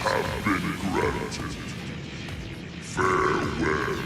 have been granted. Farewell.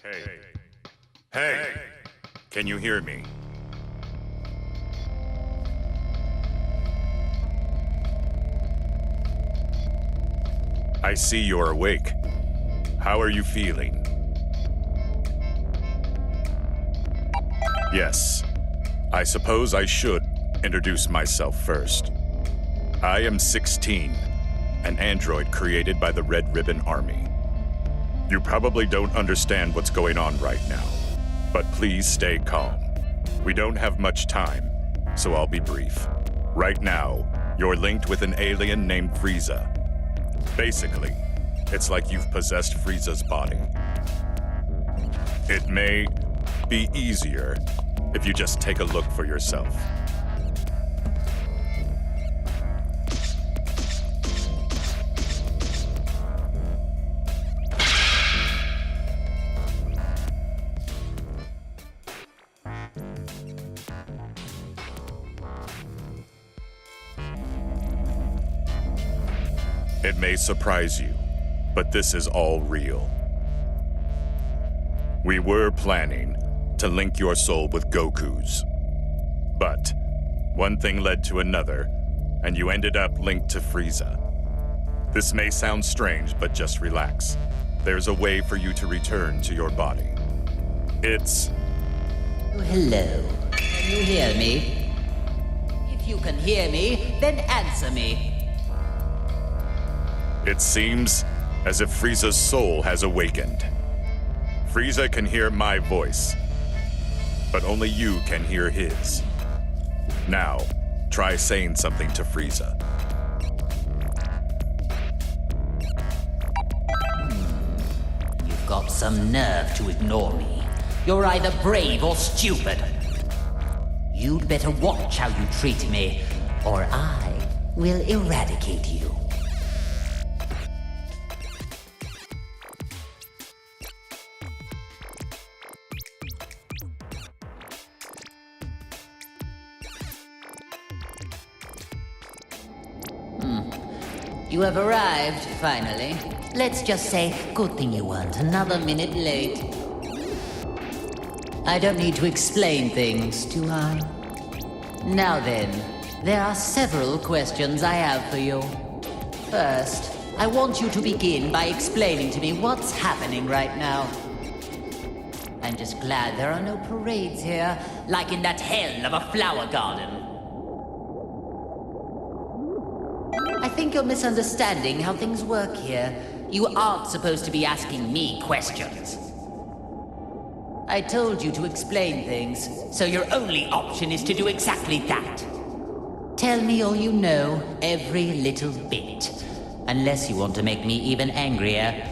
Hey. Hey! Can you hear me? I see you're awake. How are you feeling? Yes. I suppose I should introduce myself first. I am 16, an android created by the Red Ribbon Army. You probably don't understand what's going on right now, but please stay calm. We don't have much time, so I'll be brief. Right now, you're linked with an alien named Frieza. Basically, it's like you've possessed Frieza's body. It may be easier if you just take a look for yourself. It may surprise you, but this is all real. We were planning to link your soul with Goku's. But one thing led to another, and you ended up linked to Frieza. This may sound strange, but just relax. There's a way for you to return to your body. It's... Oh, hello. Can you hear me? If you can hear me, then answer me. It seems as if Frieza's soul has awakened. Frieza can hear my voice, but only you can hear his. Now, try saying something to Frieza. You've got some nerve to ignore me. You're either brave or stupid. You'd better watch how you treat me, or I will eradicate you. You have arrived, finally. Let's just say, good thing you weren't another minute late. I don't need to explain things, do I? Now then, there are several questions I have for you. First, I want you to begin by explaining to me what's happening right now. I'm just glad there are no parades here, like in that hell of a flower garden. I think you're misunderstanding how things work here. You aren't supposed to be asking me questions. I told you to explain things, so your only option is to do exactly that. Tell me all you know, every little bit. Unless you want to make me even angrier.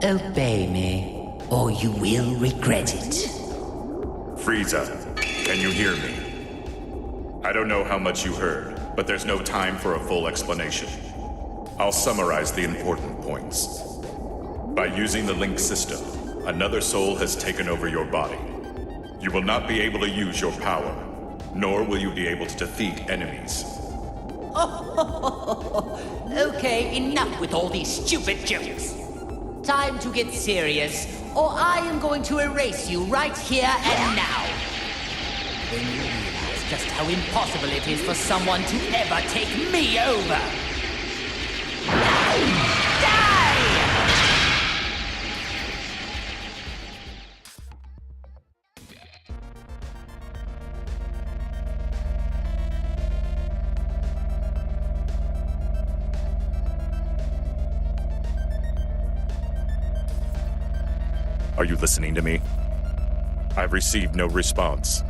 Obey me, or you will regret it. Frieza, can you hear me? I don't know how much you heard, but there's no time for a full explanation. I'll summarize the important points. By using the link system, another soul has taken over your body. You will not be able to use your power, nor will you be able to defeat enemies. Okay, enough with all these stupid jokes. Time to get serious, or I am going to erase you right here and now. Then you realize just how impossible it is for someone to ever take me over. Die! Are you listening to me? I've received no response.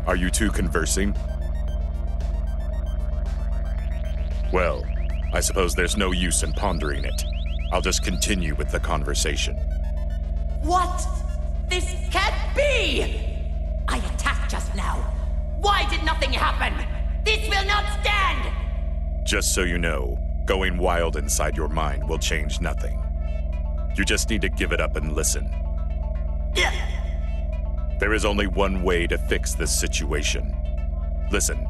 Are you two conversing? Well, I suppose there's no use in pondering it. I'll just continue with the conversation. What? This can't be! I attacked just now. Why did nothing happen? This will not stand! Just so you know, going wild inside your mind will change nothing. You just need to give it up and listen. There is only one way to fix this situation. Listen,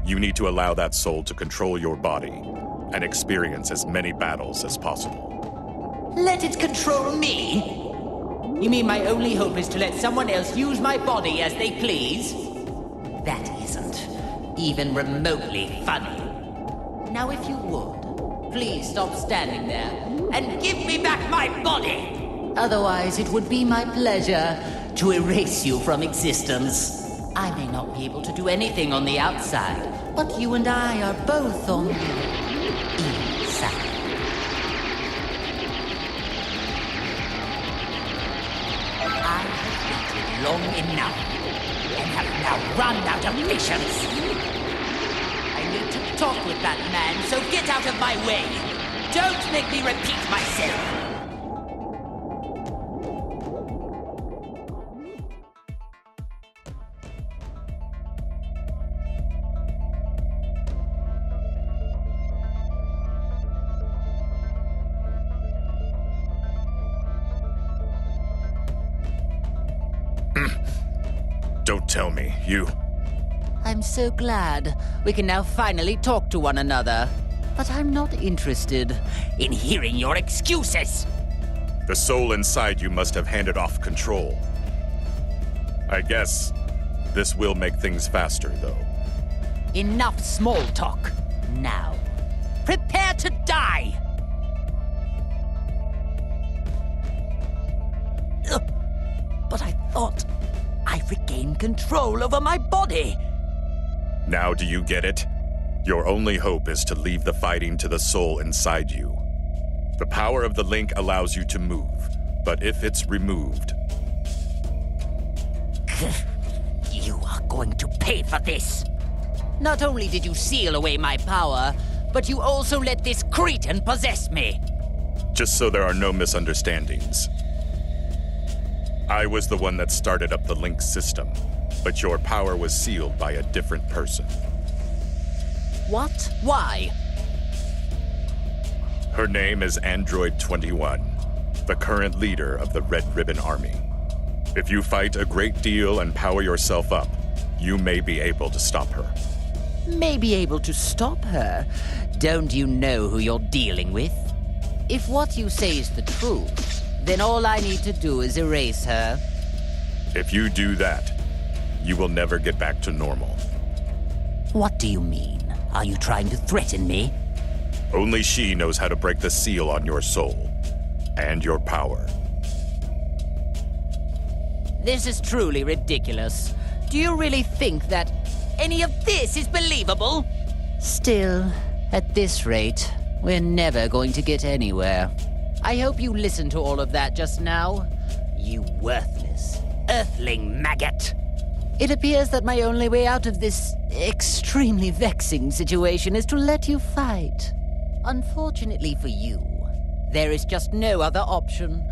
you need to allow that soul to control your body and experience as many battles as possible. Let it control me? You mean my only hope is to let someone else use my body as they please? That isn't even remotely funny. Now if you would, please stop standing there and give me back my body! Otherwise, it would be my pleasure to erase you from existence. I may not be able to do anything on the outside, but you and I are both on the inside. I have waited long enough and have now run out of patience. I need to talk with that man, so get out of my way. Don't make me repeat myself. Don't tell me, you... I'm so glad we can now finally talk to one another. But I'm not interested in hearing your excuses. The soul inside you must have handed off control. I guess this will make things faster, though. Enough small talk. Now, prepare to die! Ugh. But I thought I regained control over my body. Now do you get it? Your only hope is to leave the fighting to the soul inside you. The power of the link allows you to move, but if it's removed... You are going to pay for this. Not only did you seal away my power, but you also let this cretin possess me. Just so there are no misunderstandings. I was the one that started up the link system, but your power was sealed by a different person. What? Why? Her name is Android 21, the current leader of the Red Ribbon Army. If you fight a great deal and power yourself up, you may be able to stop her. May be able to stop her? Don't you know who you're dealing with? If what you say is the truth, then all I need to do is erase her. If you do that, you will never get back to normal. What do you mean? Are you trying to threaten me? Only she knows how to break the seal on your soul and your power. This is truly ridiculous. Do you really think that any of this is believable? Still, at this rate, we're never going to get anywhere. I hope you listened to all of that just now. You worthless, earthling maggot. It appears that my only way out of this extremely vexing situation is to let you fight. Unfortunately for you, there is just no other option.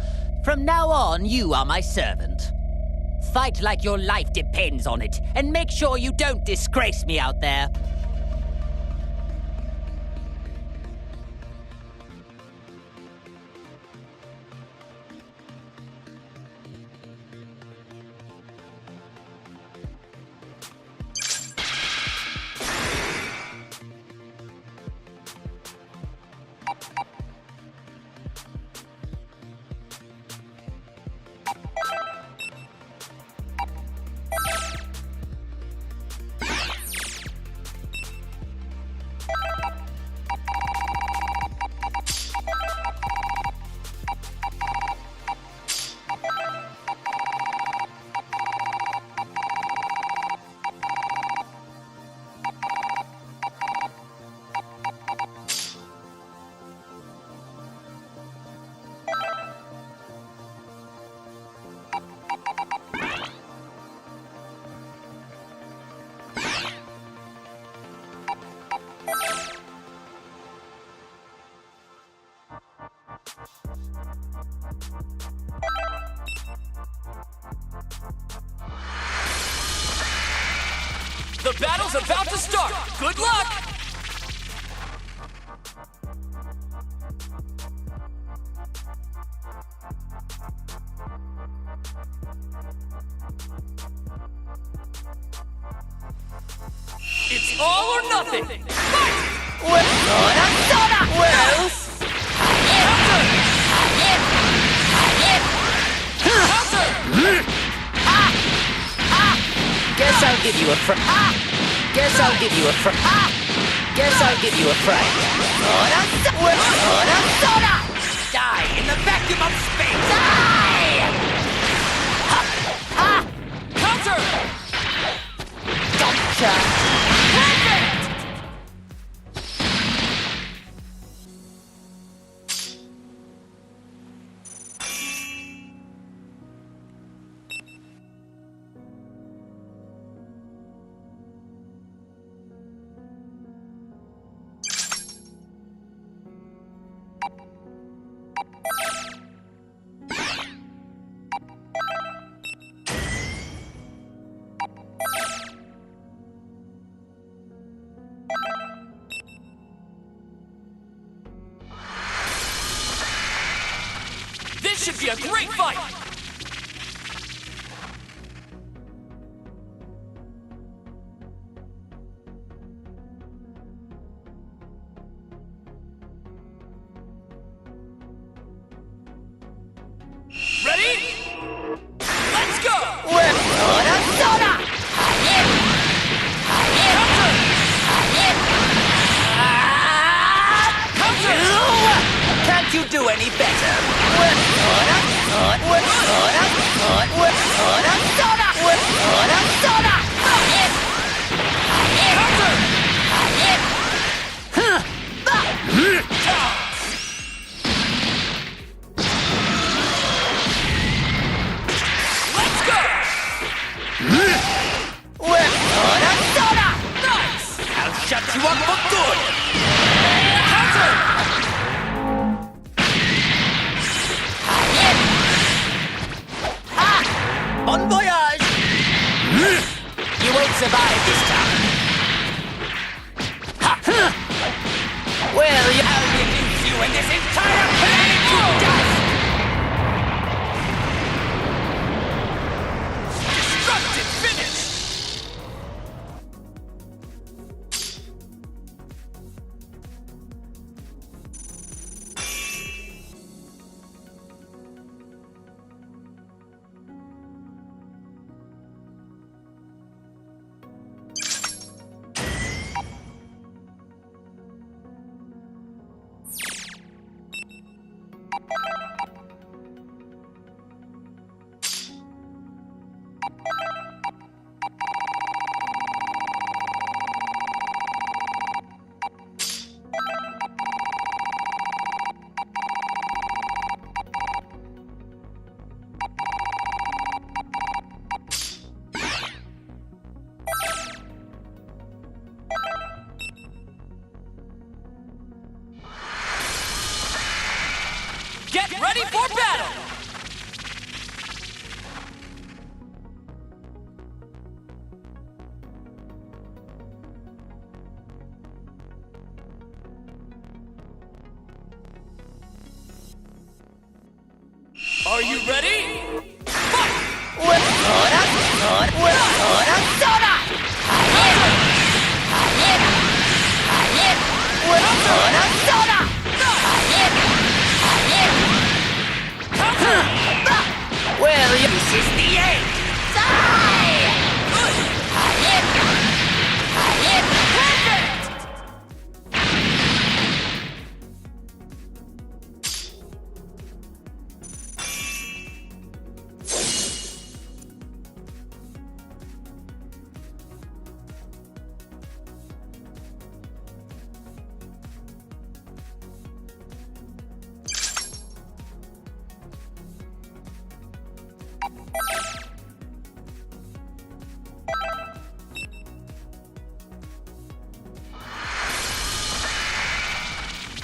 From now on, you are my servant. Fight like your life depends on it, and make sure you don't disgrace me out there. The battle's about to start! Good luck! It's all or nothing! Fight! Well, guess I'll give you a fright. Guess I'll give you a fright. Guess I'll give you a fright. Die in the vacuum of space. Die! Counter! Gotcha! Perfect! This should be a great fight! Ready? Let's go! Can't you do any better? Let's go! Nice! I'll shut you up for good! Counter! Bon voyage! You won't survive this time. Well, I'll reduce you and this entire planet to dust! Destructive finish! Get ready for battle! Are you ready? Fight! Well, this is the end! Die!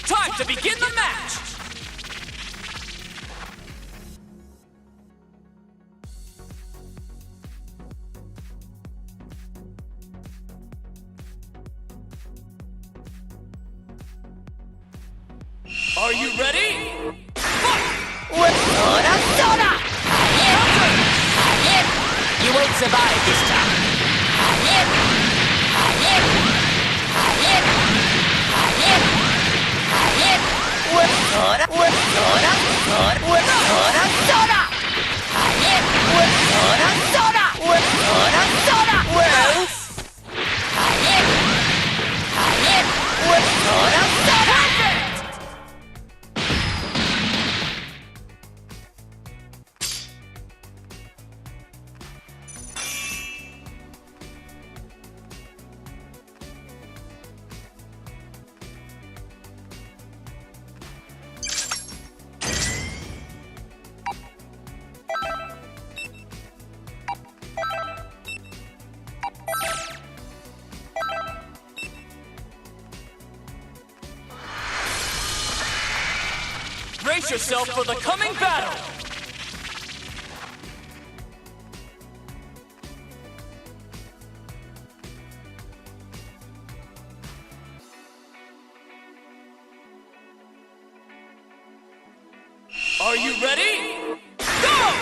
Time to begin the match! Are you ready? Soda! You won't survive this time. Brace yourself for the coming battle! Are you ready? Go!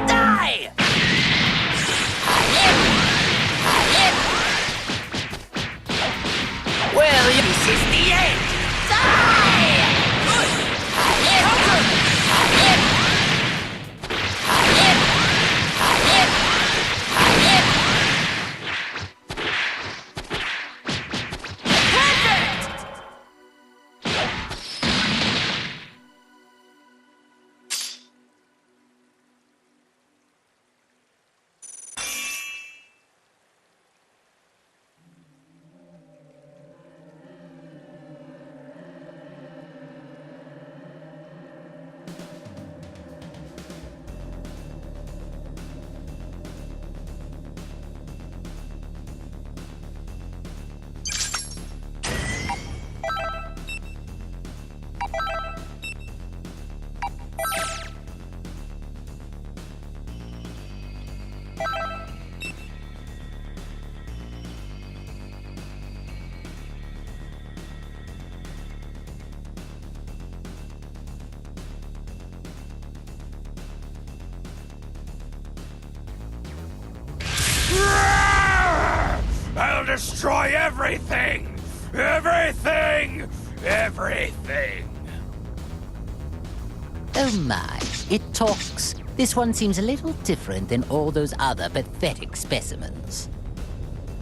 Die! Well, this is the end! Die! I'll destroy everything! Everything! Everything! Oh my, it talks. This one seems a little different than all those other pathetic specimens.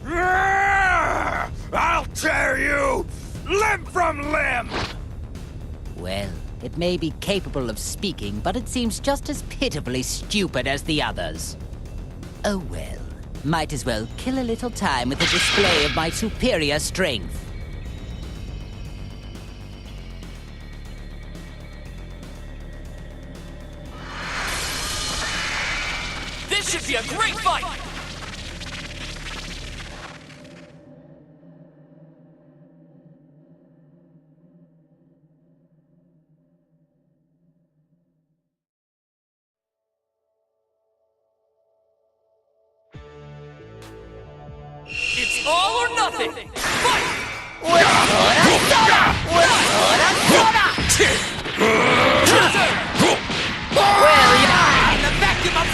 I'll tear you limb from limb! Well, it may be capable of speaking, but it seems just as pitifully stupid as the others. Oh well, might as well kill a little time with a display of my superior strength. This should be a great fight! It's all or nothing! Fight! Well, you're in the vacuum of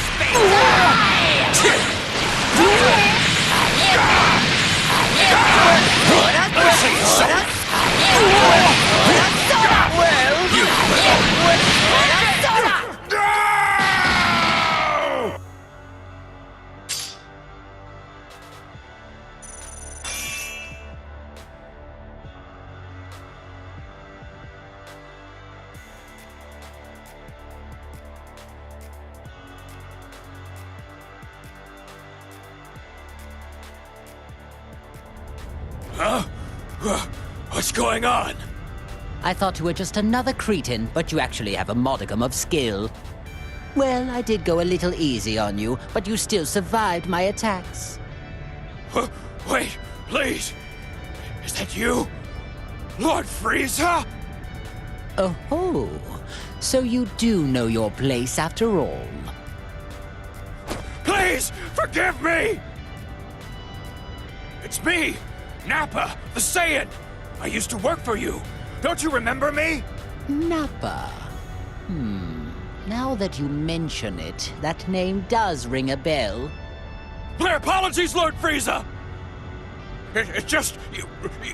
Huh? What's going on? I thought you were just another cretin, but you actually have a modicum of skill. Well, I did go a little easy on you, but you still survived my attacks. Wait, please! Is that you? Lord Frieza? Oh, so you do know your place after all. Please, forgive me! It's me, Nappa, the Saiyan. I used to work for you. Don't you remember me? Nappa. Now that you mention it, that name does ring a bell. My apologies, Lord Frieza! It's just,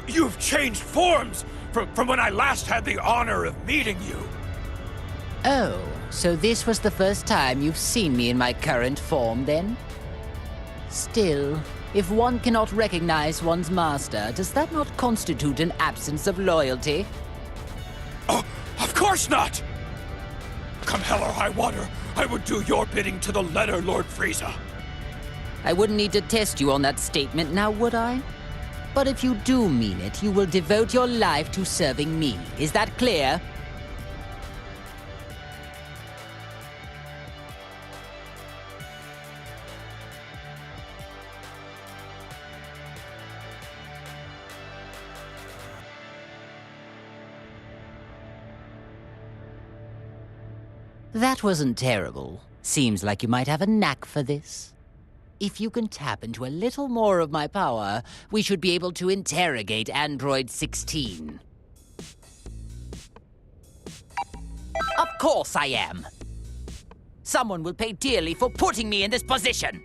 you've changed forms from when I last had the honor of meeting you. Oh, so this was the first time you've seen me in my current form, then? Still, if one cannot recognize one's master, does that not constitute an absence of loyalty? Oh, of course not! Come hell or high water, I would do your bidding to the letter, Lord Frieza. I wouldn't need to test you on that statement now, would I? But if you do mean it, you will devote your life to serving me. Is that clear? That wasn't terrible. Seems like you might have a knack for this. If you can tap into a little more of my power, we should be able to interrogate Android 16. Of course I am. Someone will pay dearly for putting me in this position.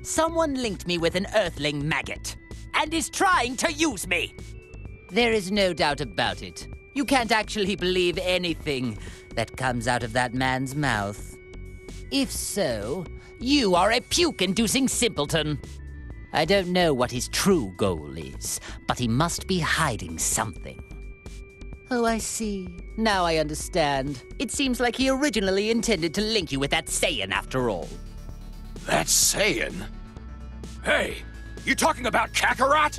Someone linked me with an Earthling maggot, and is trying to use me. There is no doubt about it. You can't actually believe anything that comes out of that man's mouth. If so, you are a puke-inducing simpleton. I don't know what his true goal is, but he must be hiding something. Oh, I see. Now I understand. It seems like he originally intended to link you with that Saiyan after all. That Saiyan? Hey, you talking about Kakarot?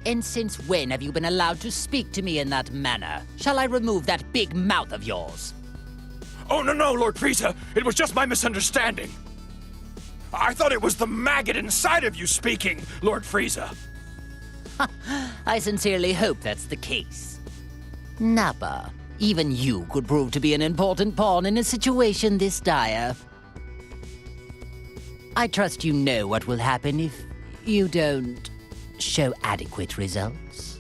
And since when have you been allowed to speak to me in that manner? Shall I remove that big mouth of yours? Oh, no, Lord Frieza. It was just my misunderstanding. I thought it was the maggot inside of you speaking, Lord Frieza. I sincerely hope that's the case. Nappa, even you could prove to be an important pawn in a situation this dire. I trust you know what will happen if you don't show adequate results.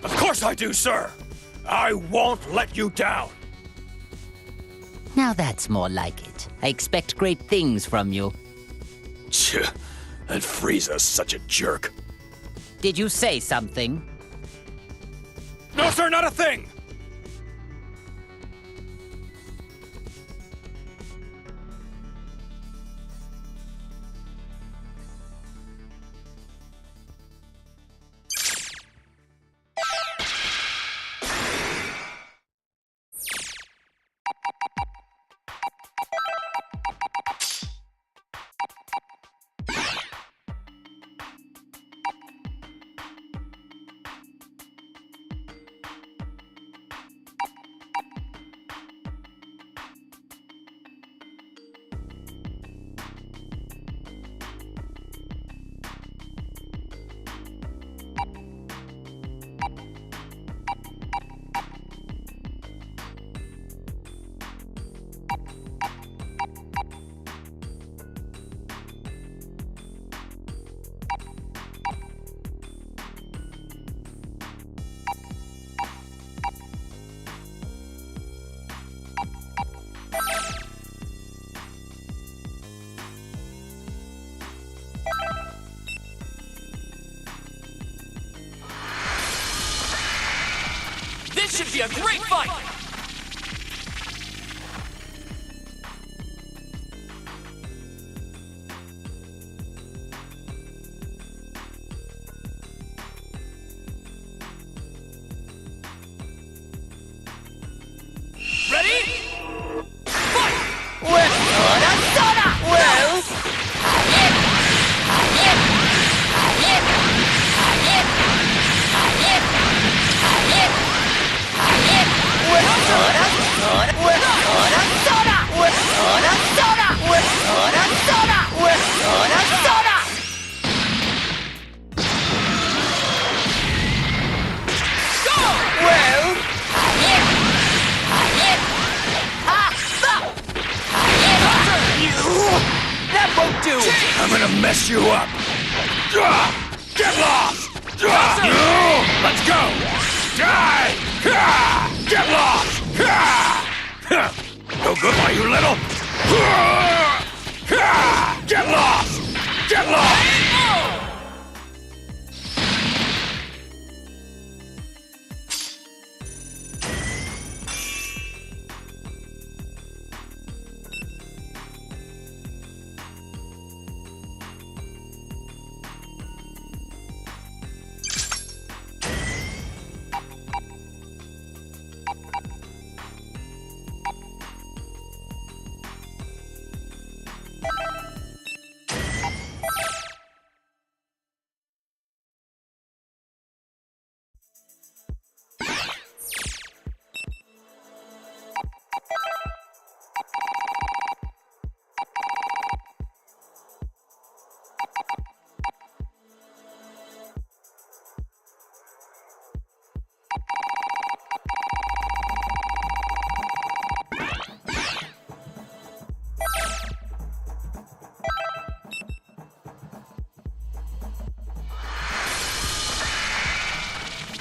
Of course I do, sir. I won't let you down. Now that's more like it. I expect great things from you. Tch, that Frieza's such a jerk. Did you say something? No, sir, not a thing! This should be a great fight! Ready? Fight! I'm gonna mess you up! Get lost! No! Let's go! Die! Get lost! No good, are you little? Get lost! Get lost!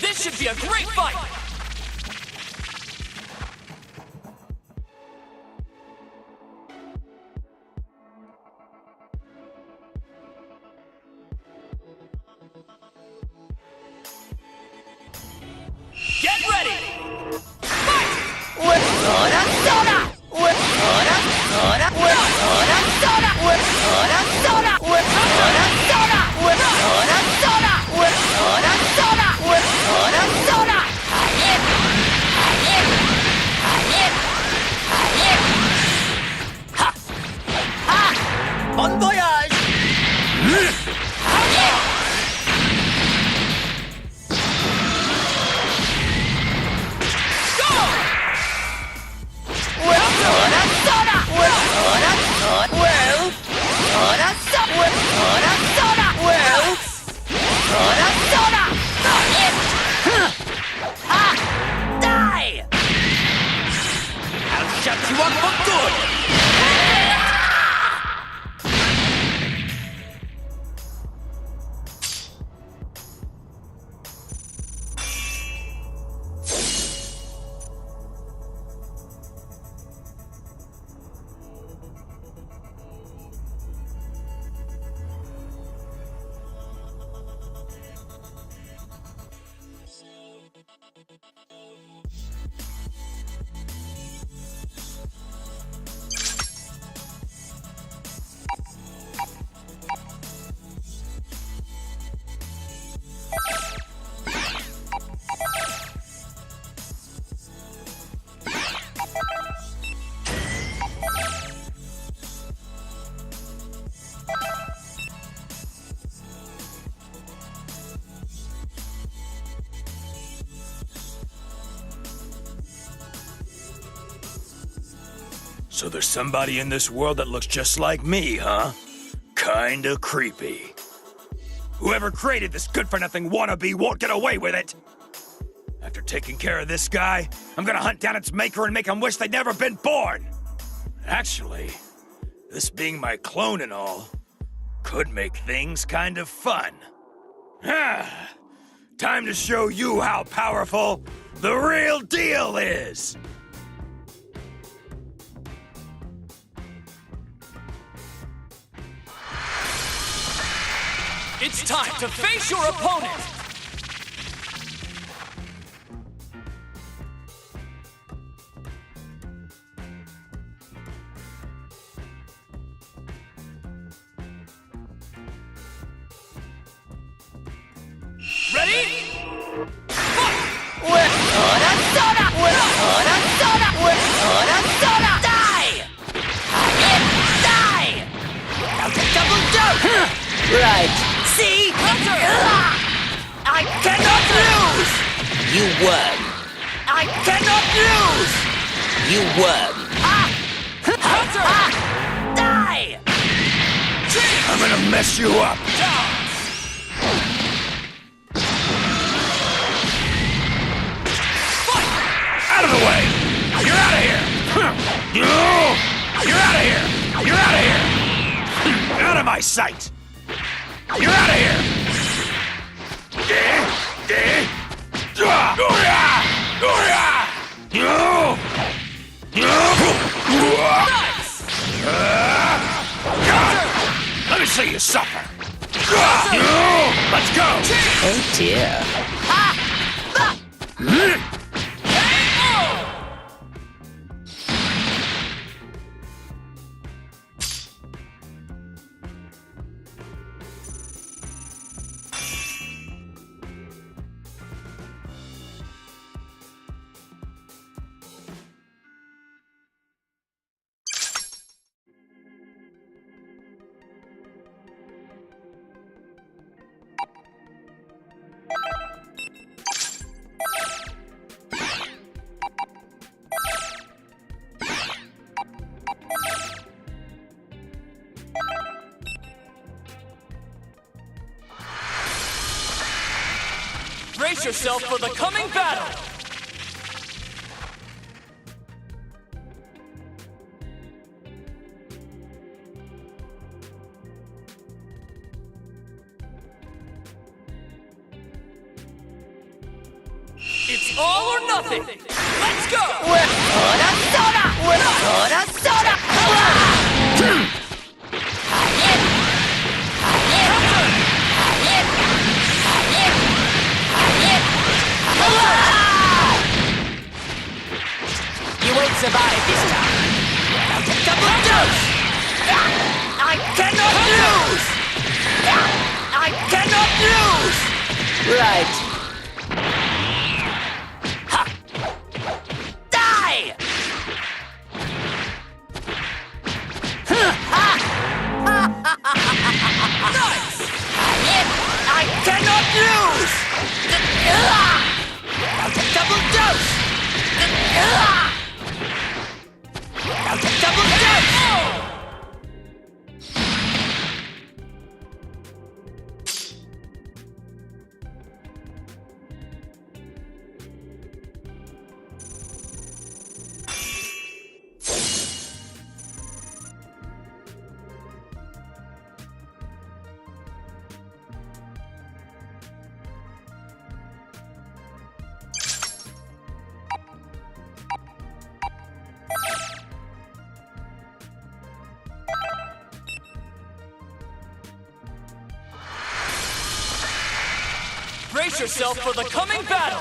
This should be a great fight! Get ready! Fight! Bon voyage! Die! I'll shut you up for good! So there's somebody in this world that looks just like me, huh? Kinda creepy. Whoever created this good-for-nothing wannabe won't get away with it! After taking care of this guy, I'm gonna hunt down its maker and make him wish they'd never been born! Actually, this being my clone and all, could make things kind of fun. Time to show you how powerful the real deal is! It's time to face your opponent! Ready? Right. See? I cannot lose! You won. I cannot lose! You won. Die! I'm gonna mess you up! Out of the way! You're out of here! You're out of here! You're out of here! Out of my my sight! You're out of here! Let me see you suffer! Let's go! Oh dear. Brace yourself for the coming battle! It's all or nothing! Let's go! You won't survive this time. Double dose! I cannot lose! I cannot lose! Right. Ha! Die! Nice! I cannot lose! Double dose! Double dose! Brace yourself for the coming battle!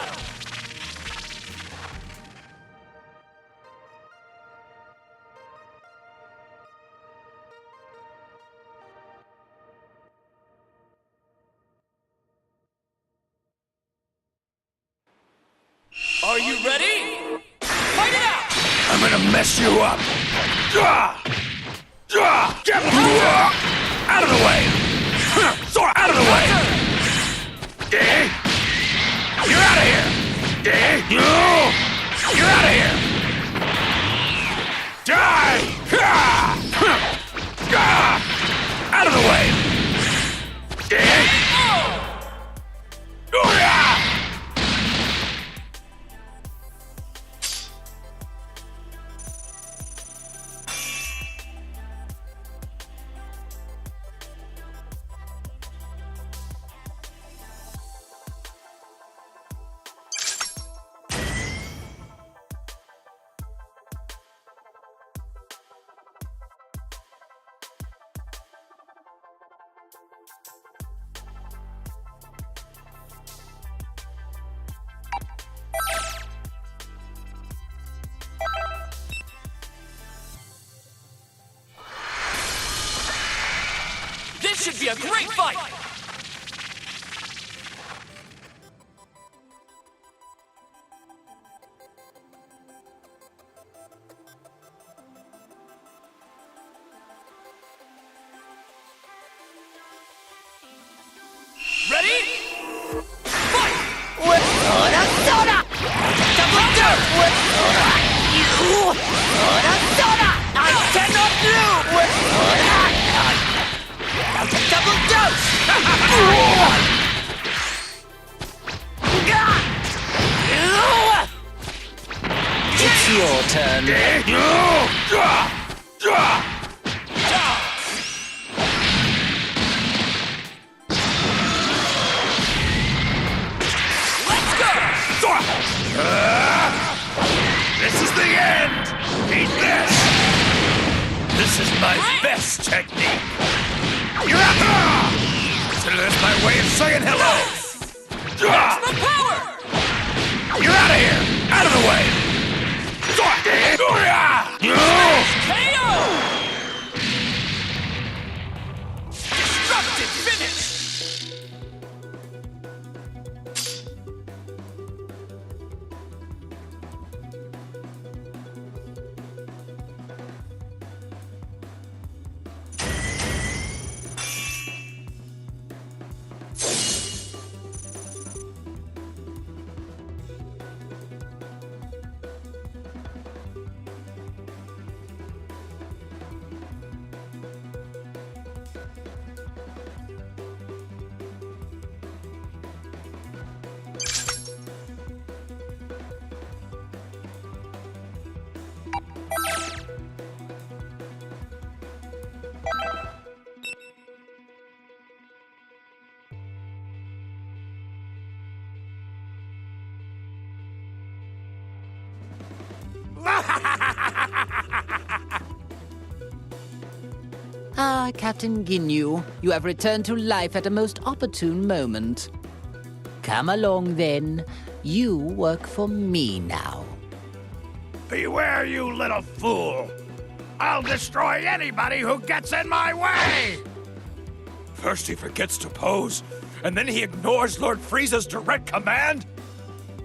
Are you ready? Fight it out! I'm gonna mess you up! Get out of the way! Sora, out of the way! You're out of here! You're out of here! Die! Out of the way! This should be a great fight! Ready? Fight! Double dose! I cannot lose! Double dose! It's your turn. is my best technique. You're out! Consider this my way of saying hello. Maximum power! You're out of here! Out of the way! KO! Destructive finish! Ah, Captain Ginyu, you have returned to life at a most opportune moment. Come along, then. You work for me now. Beware, you little fool! I'll destroy anybody who gets in my way! First he forgets to pose, and then he ignores Lord Frieza's direct command?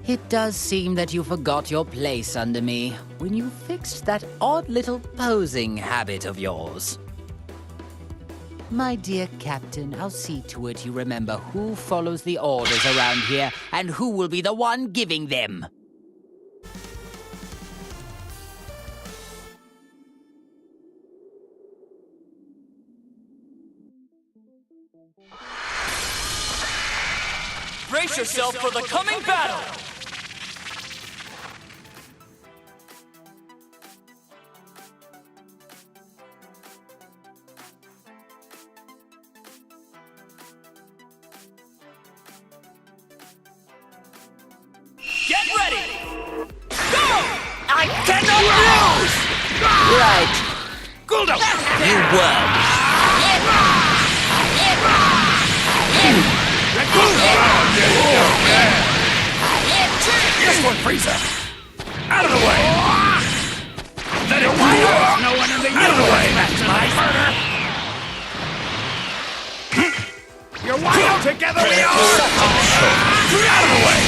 It does seem that you forgot your place under me when you fixed that odd little posing habit of yours. My dear Captain, I'll see to it you remember who follows the orders around here and who will be the one giving them. Brace yourself for the coming battle! Get ready! Go! I cannot lose! Right. Guldo! You won. This one, Frieza! Out of the way! Let it go! No one in the out of the way! That's my murder! You're wild together we are! Out of the way!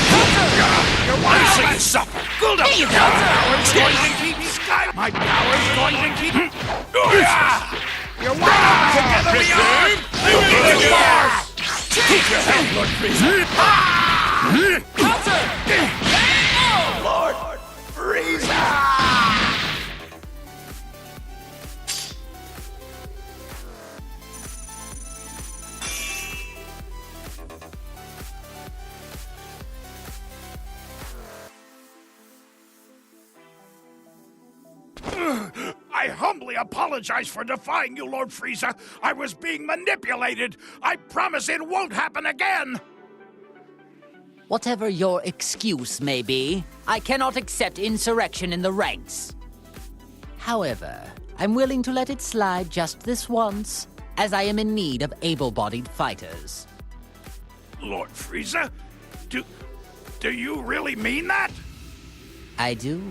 You're wild! I see you suffer! Guldo! Here you go. My power's going to keep me sky! My power's going to keep... You're wild together we are! Keep your head, Lord Frieza! Counter! Lord Frieza! I humbly apologize for defying you, Lord Frieza. I was being manipulated. I promise it won't happen again. Whatever your excuse may be, I cannot accept insurrection in the ranks. However, I'm willing to let it slide just this once, as I am in need of able-bodied fighters. Lord Frieza? Do you really mean that? I do.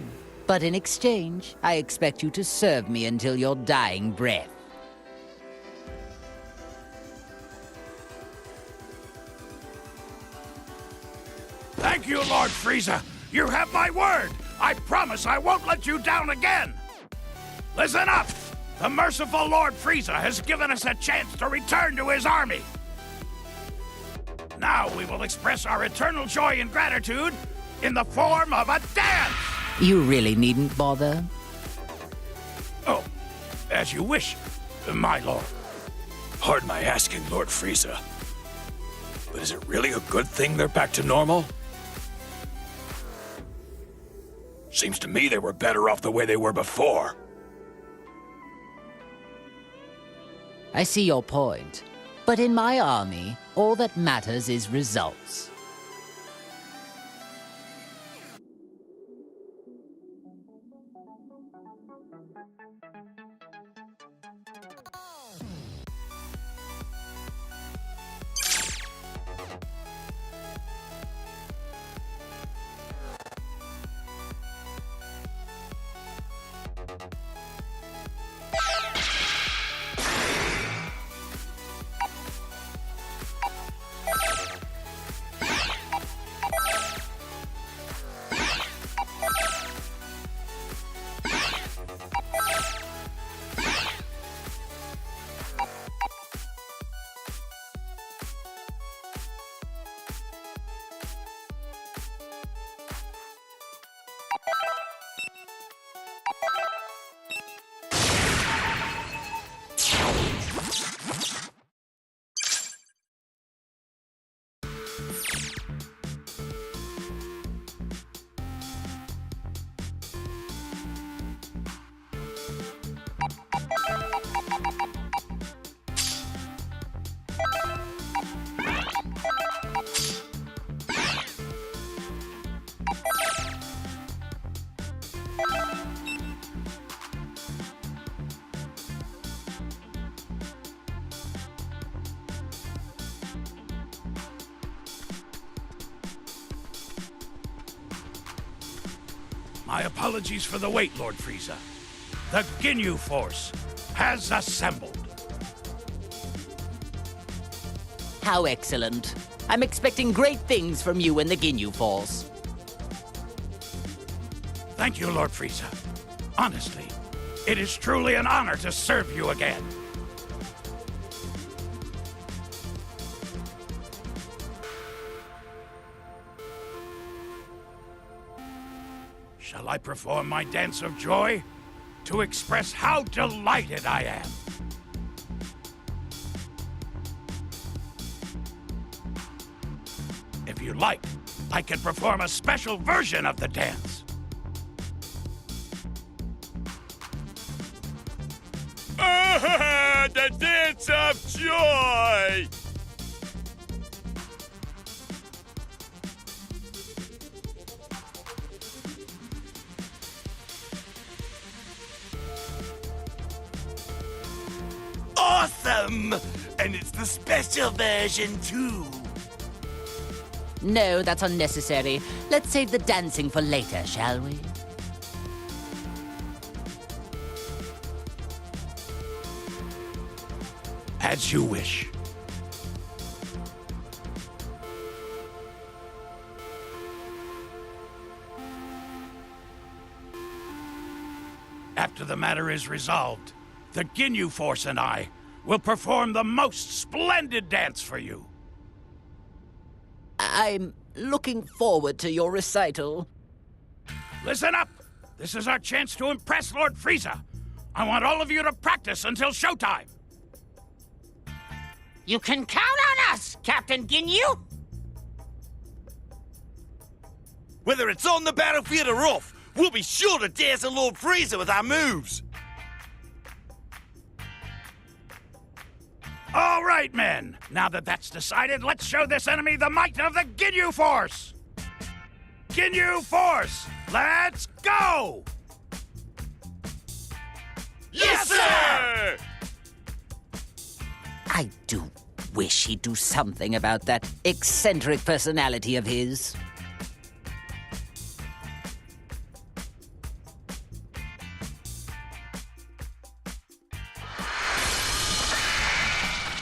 But in exchange, I expect you to serve me until your dying breath. Thank you, Lord Frieza. You have my word. I promise I won't let you down again. Listen up. The merciful Lord Frieza has given us a chance to return to his army. Now we will express our eternal joy and gratitude in the form of a dance. You really needn't bother. Oh, as you wish, my lord. Pardon my asking, Lord Frieza. But is it really a good thing they're back to normal? Seems to me they were better off the way they were before. I see your point. But in my army, all that matters is results. My apologies for the wait, Lord Frieza. The Ginyu Force has assembled. How excellent. I'm expecting great things from you and the Ginyu Force. Thank you, Lord Frieza. Honestly, it is truly an honor to serve you again. Shall I perform my dance of joy to express how delighted I am? If you like, I can perform a special version of the dance. The dance of joy! Awesome! And it's the special version, too. No, that's unnecessary. Let's save the dancing for later, shall we? As you wish. After the matter is resolved, the Ginyu Force and I will perform the most splendid dance for you. I'm looking forward to your recital. Listen up! This is our chance to impress Lord Frieza. I want all of you to practice until showtime. You can count on us, Captain Ginyu! Whether it's on the battlefield or off, we'll be sure to dazzle Lord Frieza with our moves. All right, men. Now that that's decided, let's show this enemy the might of the Ginyu Force! Ginyu Force, let's go! Yes, sir! I do wish he'd do something about that eccentric personality of his.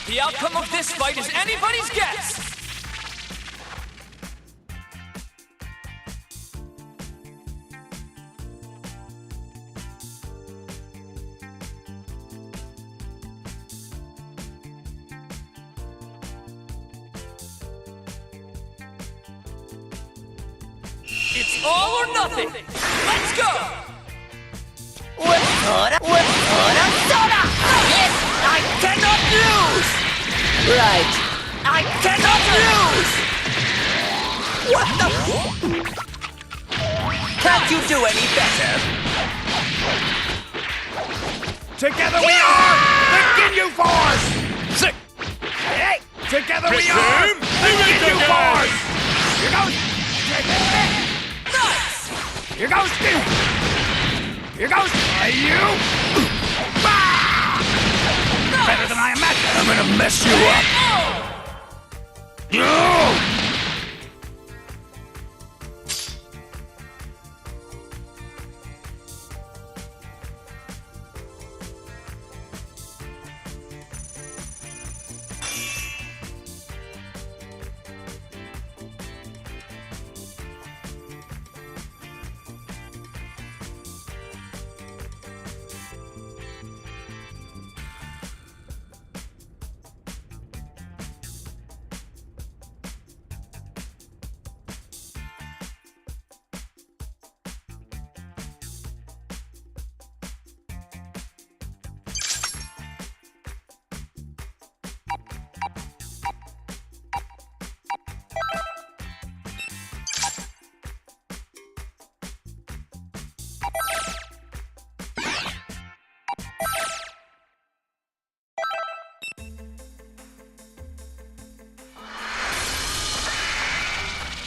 The outcome of this fight is anybody's guess! It's all or nothing! Let's go! Yes, I cannot lose! Right. I cannot lose! What the? Can't you do any better? Together we are the Ginyu Force! Sick! Hey! Together we are the Ginyu Force! Here goes! Nice! Here goes! Here goes! You! Better than I imagined! I'm gonna mess you up! No!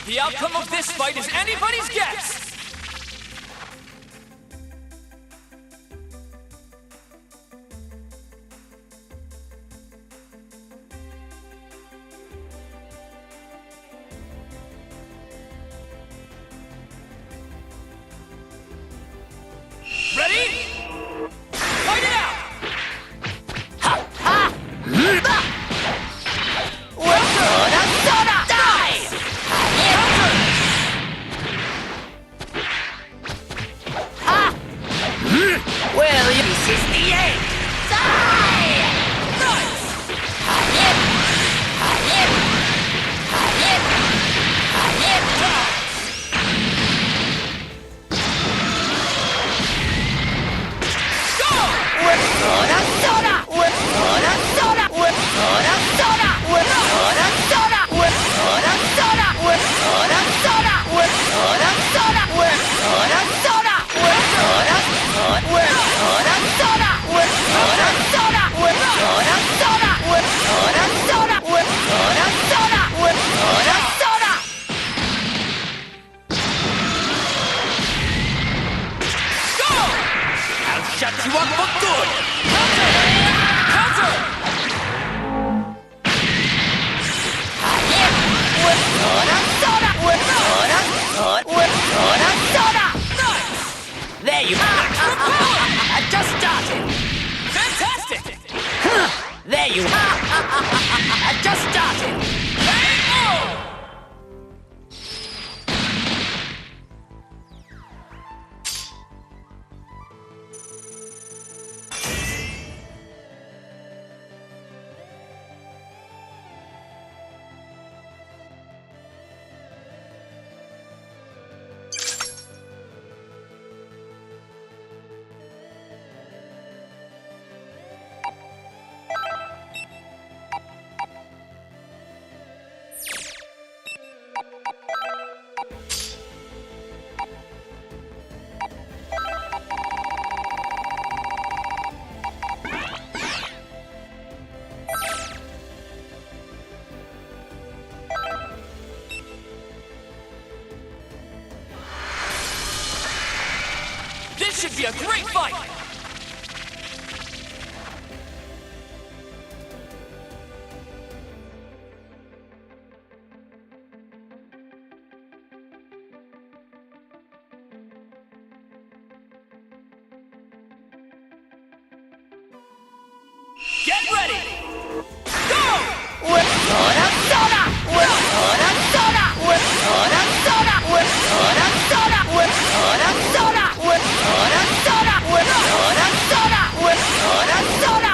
The outcome of this fight is anybody's guess! There you are. Just started. KO! This should be a great fight! Get ready! Go! Soda, soda! Soda, soda! Soda, soda! Soda, soda! Soda, soda! Soda, soda! Soda, soda! Soda, soda! Soda, soda!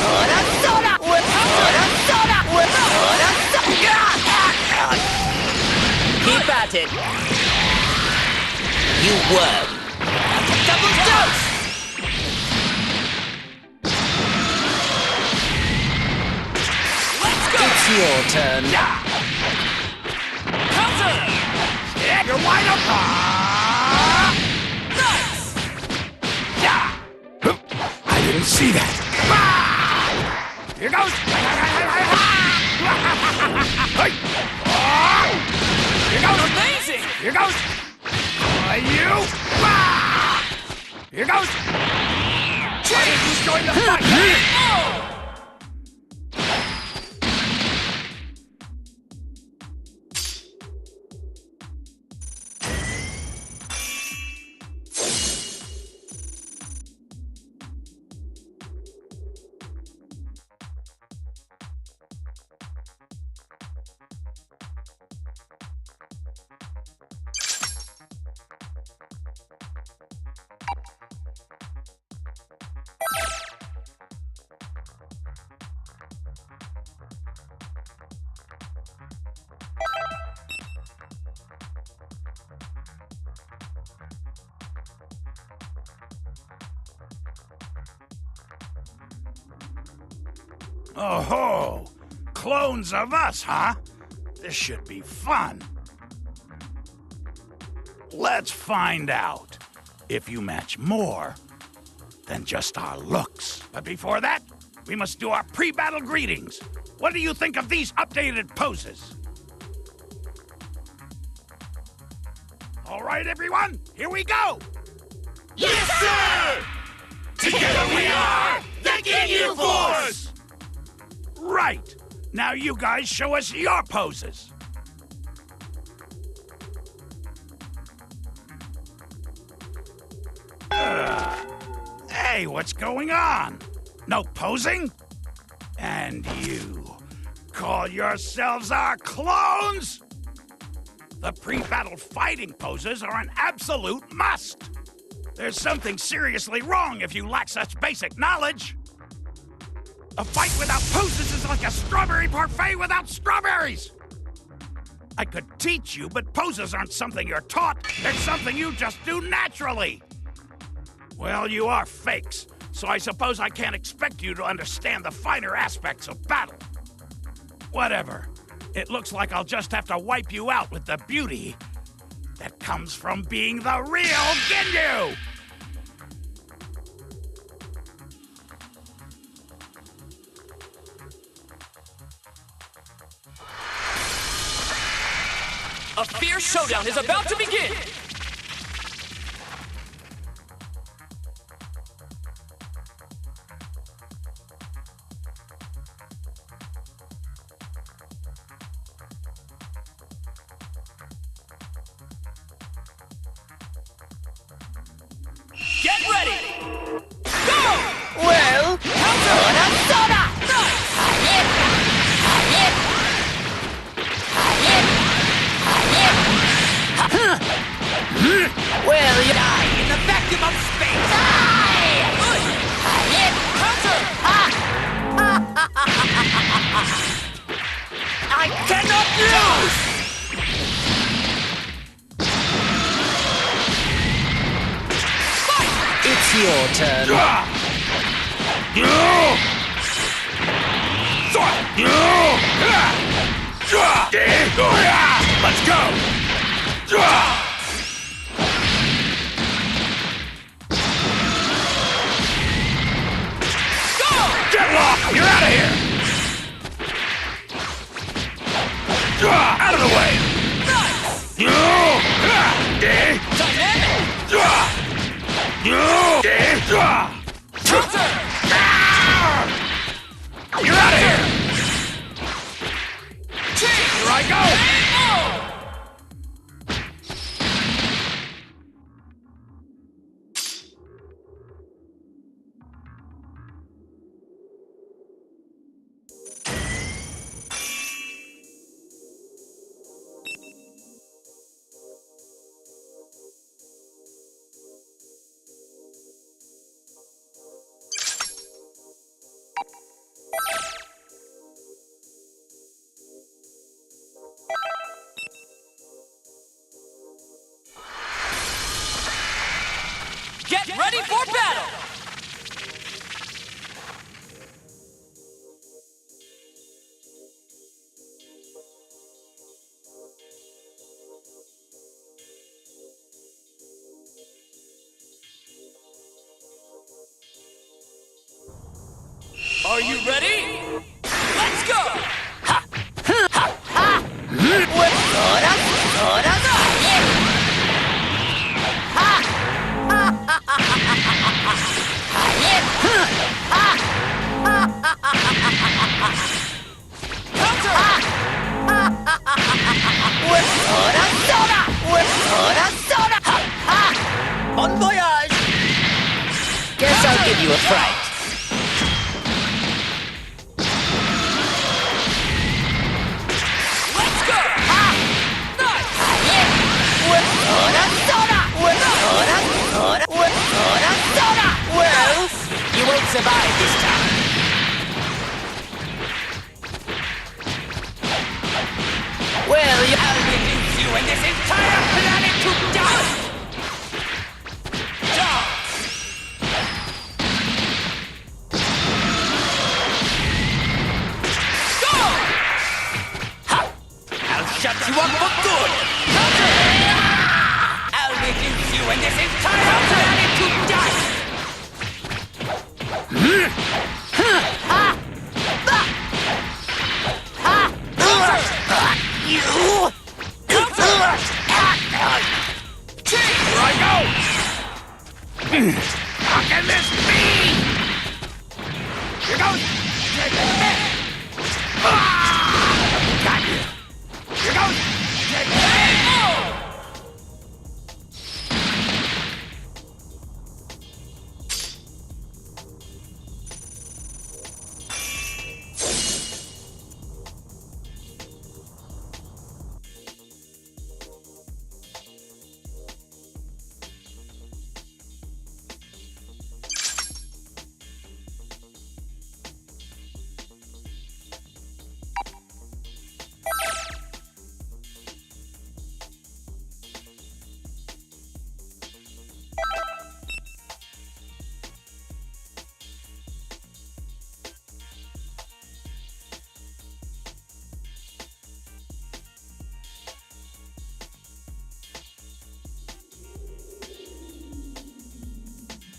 Soda, soda! Soda, soda! Soda, soda! Keep at it. You worm. Double dose! It's your turn. Counter! Yeah, you're wide open! Nice! I didn't see that. Here goes! Hey! Here goes! Amazing! Here goes! You! Here goes! Who's joined the fight? Oh! Oh-ho! Clones of us, huh? This should be fun. Let's find out if you match more than just our looks. But before that, we must do our pre-battle greetings. What do you think of these updated poses? All right, everyone, here we go! Yes, sir! Together we are the Ginyu Force! Right! Now you guys show us your poses. Hey, what's going on? No posing? And you call yourselves our clones? The pre-battle fighting poses are an absolute must. There's something seriously wrong if you lack such basic knowledge. A fight without poses is like a strawberry parfait without strawberries. I could teach you, but poses aren't something you're taught. They're something you just do naturally. Well, you are fakes, so I suppose I can't expect you to understand the finer aspects of battle. Whatever. It looks like I'll just have to wipe you out with the beauty that comes from being the real Ginyu! A fierce showdown is about to begin! Get ready! Go! Well, Counter! Will you die in the vacuum of space? Die! Counter! I cannot lose! It's your turn. Let's go! Deadlock! You're out of here! Out of the way! Counter! You're out of here! Here I go! Get ready for battle! Are you ready? Let's go! Bon voyage! Guess I'll give you a fright. Let's go! Nice! Well, you won't survive this time. Well, I'll reduce you and this entire planet to dust! Shut you up for good! I'll reduce you and this entire planet to dust! You! Here I go! How can this be? Here goes! Got you! Here goes!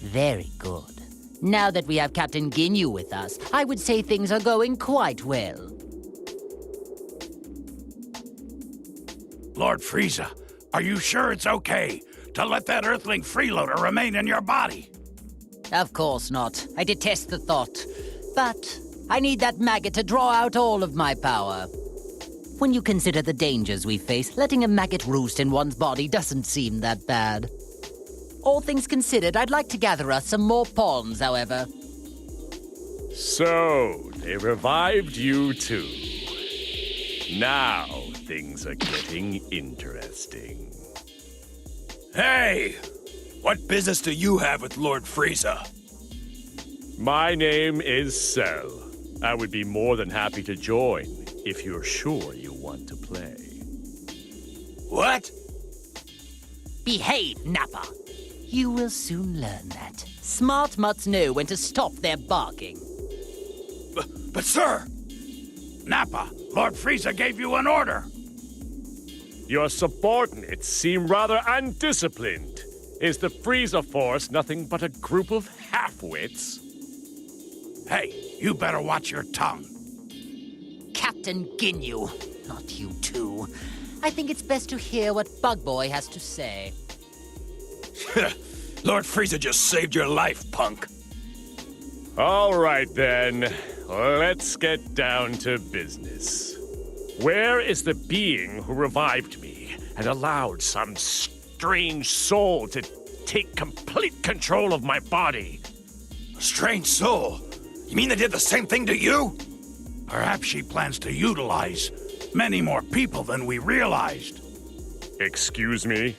Very good. Now that we have Captain Ginyu with us, I would say things are going quite well. Lord Frieza, are you sure it's okay to let that Earthling freeloader remain in your body? Of course not. I detest the thought. But I need that maggot to draw out all of my power. When you consider the dangers we face, letting a maggot roost in one's body doesn't seem that bad. All things considered, I'd like to gather us some more pawns, however. So, they revived you too. Now, things are getting interesting. Hey! What business do you have with Lord Frieza? My name is Cell. I would be more than happy to join if you're sure you want to play. What? Behave, Nappa. You will soon learn that. Smart mutts know when to stop their barking. But sir! Nappa, Lord Frieza gave you an order. Your subordinates seem rather undisciplined. Is the Frieza Force nothing but a group of half-wits? Hey, you better watch your tongue. Captain Ginyu, not you too. I think it's best to hear what Bug Boy has to say. Lord Frieza just saved your life, punk. All right, then. Let's get down to business. Where is the being who revived me and allowed some strange soul to take complete control of my body? A strange soul? You mean they did the same thing to you? Perhaps she plans to utilize many more people than we realized. Excuse me?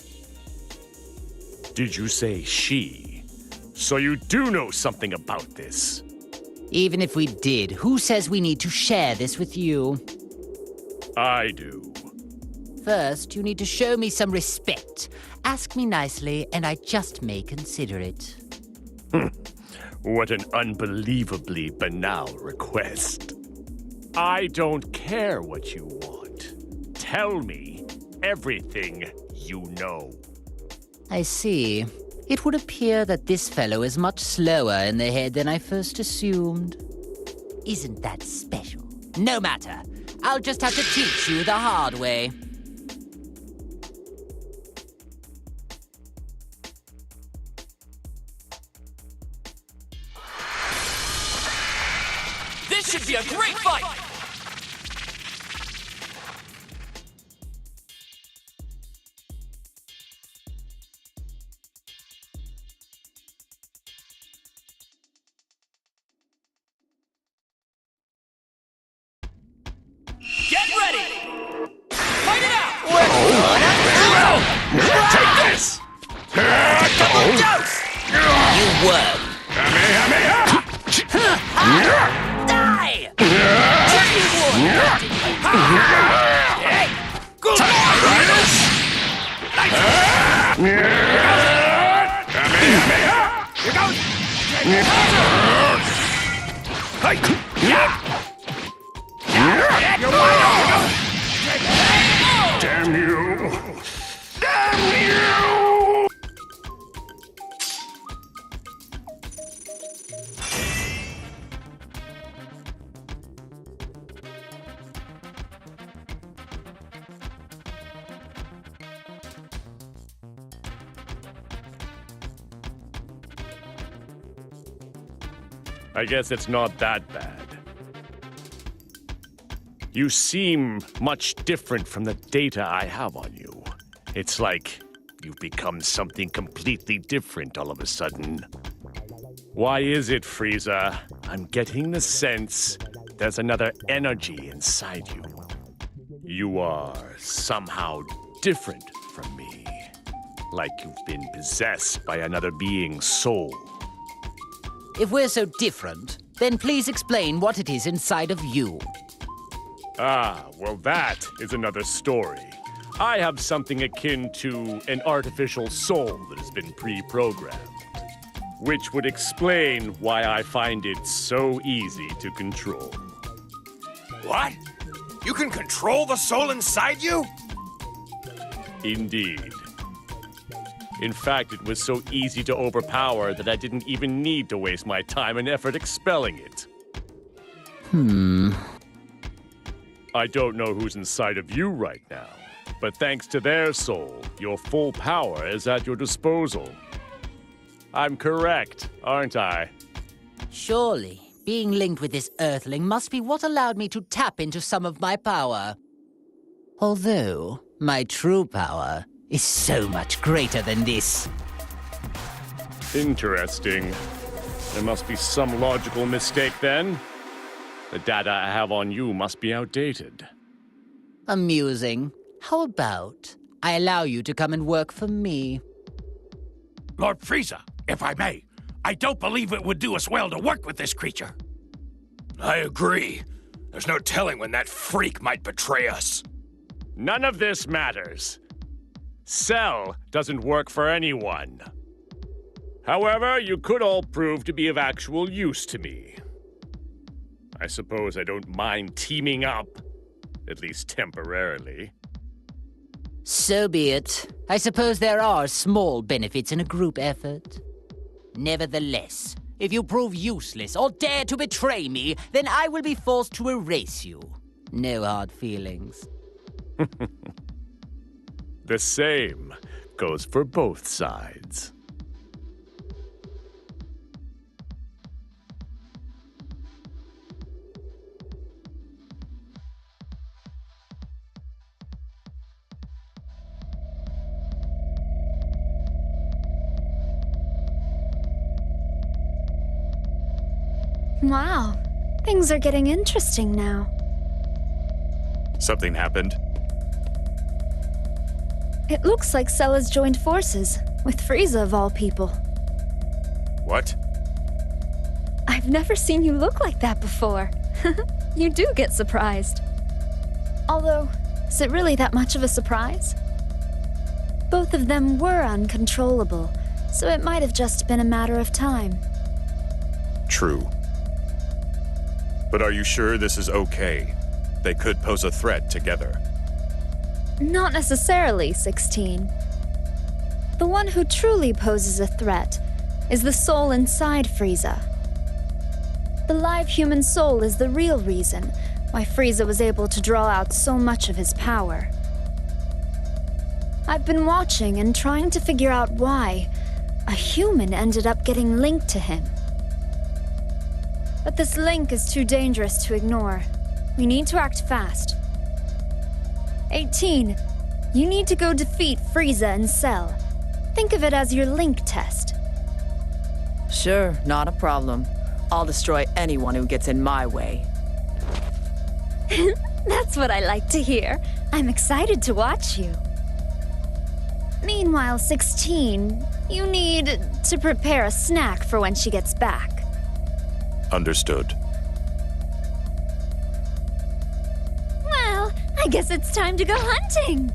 Did you say she? So you do know something about this? Even if we did, who says we need to share this with you? I do. First, you need to show me some respect. Ask me nicely, and I just may consider it. What an unbelievably banal request. I don't care what you want. Tell me everything you know. I see. It would appear that this fellow is much slower in the head than I first assumed. Isn't that special? No matter. I'll just have to teach you the hard way. This should be a great fight! Get ready! Fight it out! Take this! Double dose! You worm! Die! Damn you! I guess it's not that bad. You seem much different from the data I have on you. It's like you've become something completely different all of a sudden. Why is it, Frieza? I'm getting the sense there's another energy inside you. You are somehow different from me. Like you've been possessed by another being's soul. If we're so different, then please explain what it is inside of you. Ah, well, that is another story. I have something akin to an artificial soul that has been pre-programmed, which would explain why I find it so easy to control. What? You can control the soul inside you? Indeed. In fact, it was so easy to overpower that I didn't even need to waste my time and effort expelling it. I don't know who's inside of you right now, but thanks to their soul, your full power is at your disposal. I'm correct, aren't I? Surely, being linked with this Earthling must be what allowed me to tap into some of my power. Although, my true power is so much greater than this. Interesting. There must be some logical mistake then. The data I have on you must be outdated. Amusing. How about I allow you to come and work for me? Lord Frieza, if I may, I don't believe it would do us well to work with this creature. I agree. There's no telling when that freak might betray us. None of this matters. Cell doesn't work for anyone. However, you could all prove to be of actual use to me. I suppose I don't mind teaming up, at least temporarily. So be it. I suppose there are small benefits in a group effort. Nevertheless, if you prove useless or dare to betray me, then I will be forced to erase you. No hard feelings. The same goes for both sides. Wow, things are getting interesting now. Something happened? It looks like Cell has joined forces, with Frieza of all people. What? I've never seen you look like that before. You do get surprised. Although, is it really that much of a surprise? Both of them were uncontrollable, so it might have just been a matter of time. True. But are you sure this is okay? They could pose a threat together. Not necessarily, 16. The one who truly poses a threat is the soul inside Frieza. The live human soul is the real reason why Frieza was able to draw out so much of his power. I've been watching and trying to figure out why a human ended up getting linked to him. But this link is too dangerous to ignore. We need to act fast. 18, you need to go defeat Frieza and Cell. Think of it as your link test. Sure, not a problem. I'll destroy anyone who gets in my way. That's what I like to hear. I'm excited to watch you. Meanwhile, 16, you need to prepare a snack for when she gets back. Understood. Well, I guess it's time to go hunting.